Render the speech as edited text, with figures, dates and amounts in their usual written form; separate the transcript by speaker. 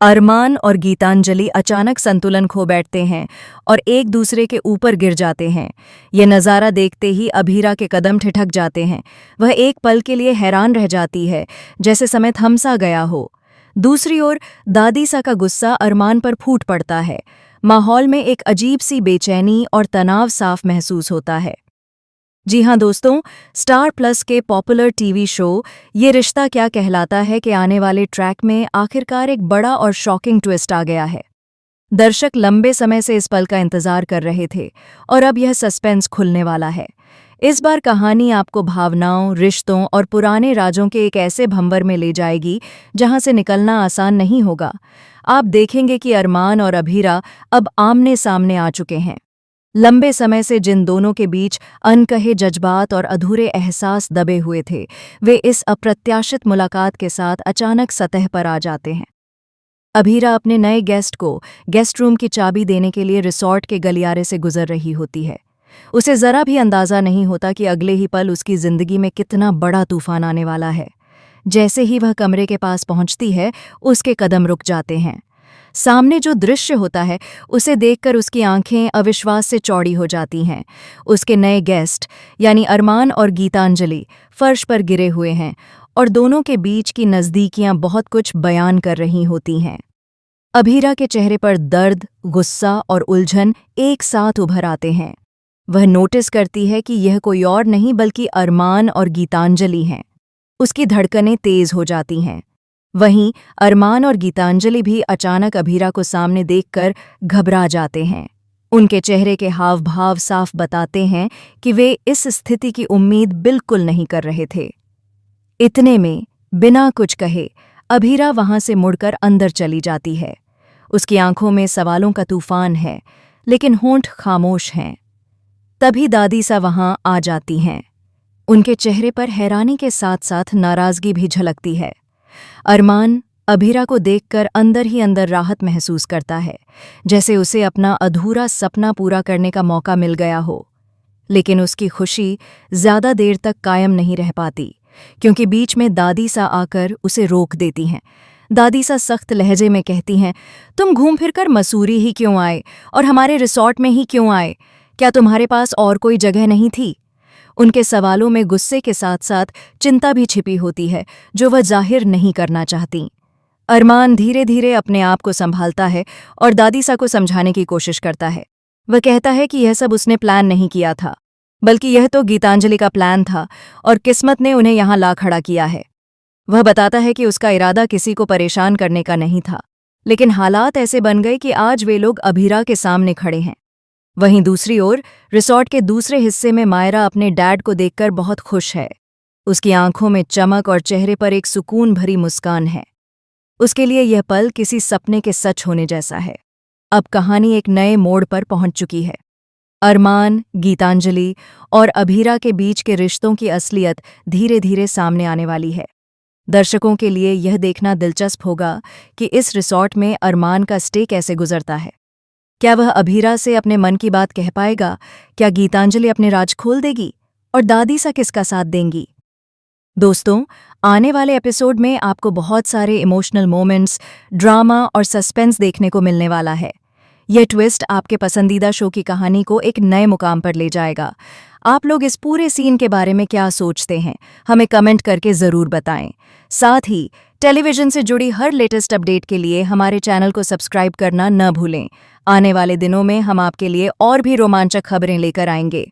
Speaker 1: अरमान और गीतांजलि अचानक संतुलन खो बैठते हैं और एक दूसरे के ऊपर गिर जाते हैं। ये नज़ारा देखते ही अभीरा के कदम ठिठक जाते हैं। वह एक पल के लिए हैरान रह जाती है, जैसे समय थम सा गया हो। दूसरी ओर दादी सा का गुस्सा अरमान पर फूट पड़ता है। माहौल में एक अजीब सी बेचैनी और तनाव साफ महसूस होता है। जी हाँ दोस्तों, स्टार प्लस के पॉपुलर टीवी शो ये रिश्ता क्या कहलाता है के आने वाले ट्रैक में आखिरकार एक बड़ा और शॉकिंग ट्विस्ट आ गया है। दर्शक लंबे समय से इस पल का इंतजार कर रहे थे और अब यह सस्पेंस खुलने वाला है। इस बार कहानी आपको भावनाओं, रिश्तों और पुराने राजों के एक ऐसे भंवर में ले जाएगी जहां से निकलना आसान नहीं होगा। आप देखेंगे कि अरमान और अभीरा अब आमने सामने आ चुके हैं। लंबे समय से जिन दोनों के बीच अनकहे जज्बात और अधूरे एहसास दबे हुए थे, वे इस अप्रत्याशित मुलाकात के साथ अचानक सतह पर आ जाते हैं। अभीरा अपने नए गेस्ट को गेस्ट रूम की चाबी देने के लिए रिसॉर्ट के गलियारे से गुजर रही होती है। उसे जरा भी अंदाजा नहीं होता कि अगले ही पल उसकी जिंदगी में कितना बड़ा तूफान आने वाला है। जैसे ही वह कमरे के पास पहुंचती है, उसके कदम रुक जाते हैं। सामने जो दृश्य होता है उसे देखकर उसकी आंखें अविश्वास से चौड़ी हो जाती हैं। उसके नए गेस्ट यानी अरमान और गीतांजलि फर्श पर गिरे हुए हैं और दोनों के बीच की नज़दीकियां बहुत कुछ बयान कर रही होती हैं। अभीरा के चेहरे पर दर्द, गुस्सा और उलझन एक साथ उभर आते हैं। वह नोटिस करती है कि यह कोई और नहीं बल्कि अरमान और गीतांजलि हैं। उसकी धड़कनें तेज हो जाती हैं। वहीं अरमान और गीतांजलि भी अचानक अभीरा को सामने देखकर घबरा जाते हैं। उनके चेहरे के हाव भाव साफ बताते हैं कि वे इस स्थिति की उम्मीद बिल्कुल नहीं कर रहे थे। इतने में बिना कुछ कहे अभीरा वहां से मुड़कर अंदर चली जाती है। उसकी आंखों में सवालों का तूफान है, लेकिन होंठ खामोश हैं। तभी दादी सा वहां आ जाती हैं। उनके चेहरे पर हैरानी के साथ साथ नाराजगी भी झलकती है। अरमान अभीरा को देखकर अंदर ही अंदर राहत महसूस करता है, जैसे उसे अपना अधूरा सपना पूरा करने का मौका मिल गया हो। लेकिन उसकी खुशी ज्यादा देर तक कायम नहीं रह पाती, क्योंकि बीच में दादी सा आकर उसे रोक देती हैं। दादी सा सख्त लहजे में कहती हैं, तुम घूम फिरकर मसूरी ही क्यों आए और हमारे रिसॉर्ट में ही क्यों आए? क्या तुम्हारे पास और कोई जगह नहीं थी? उनके सवालों में गुस्से के साथ साथ चिंता भी छिपी होती है, जो वह जाहिर नहीं करना चाहती। अरमान धीरे धीरे अपने आप को संभालता है और दादी सा को समझाने की कोशिश करता है। वह कहता है कि यह सब उसने प्लान नहीं किया था, बल्कि यह तो गीतांजलि का प्लान था और किस्मत ने उन्हें यहाँ ला खड़ा किया है। वह बताता है कि उसका इरादा किसी को परेशान करने का नहीं था, लेकिन हालात ऐसे बन गए कि आज वे लोग अभीरा के सामने खड़े हैं। वहीं दूसरी ओर रिसॉर्ट के दूसरे हिस्से में मायरा अपने डैड को देखकर बहुत खुश है। उसकी आंखों में चमक और चेहरे पर एक सुकून भरी मुस्कान है। उसके लिए यह पल किसी सपने के सच होने जैसा है। अब कहानी एक नए मोड़ पर पहुंच चुकी है। अरमान, गीतांजलि और अभीरा के बीच के रिश्तों की असलियत धीरे धीरे सामने आने वाली है। दर्शकों के लिए यह देखना दिलचस्प होगा कि इस रिसॉर्ट में अरमान का स्टे कैसे गुजरता है। क्या वह अभीरा से अपने मन की बात कह पाएगा? क्या गीतांजलि अपने राज खोल देगी? और दादी सा किसका साथ देंगी? दोस्तों, आने वाले एपिसोड में आपको बहुत सारे इमोशनल मोमेंट्स, ड्रामा और सस्पेंस देखने को मिलने वाला है। यह ट्विस्ट आपके पसंदीदा शो की कहानी को एक नए मुकाम पर ले जाएगा। आप लोग इस पूरे सीन के बारे में क्या सोचते हैं? हमें कमेंट करके ज़रूर बताएं। साथ ही टेलीविज़न से जुड़ी हर लेटेस्ट अपडेट के लिए हमारे चैनल को सब्सक्राइब करना न भूलें। आने वाले दिनों में हम आपके लिए और भी रोमांचक खबरें लेकर आएंगे।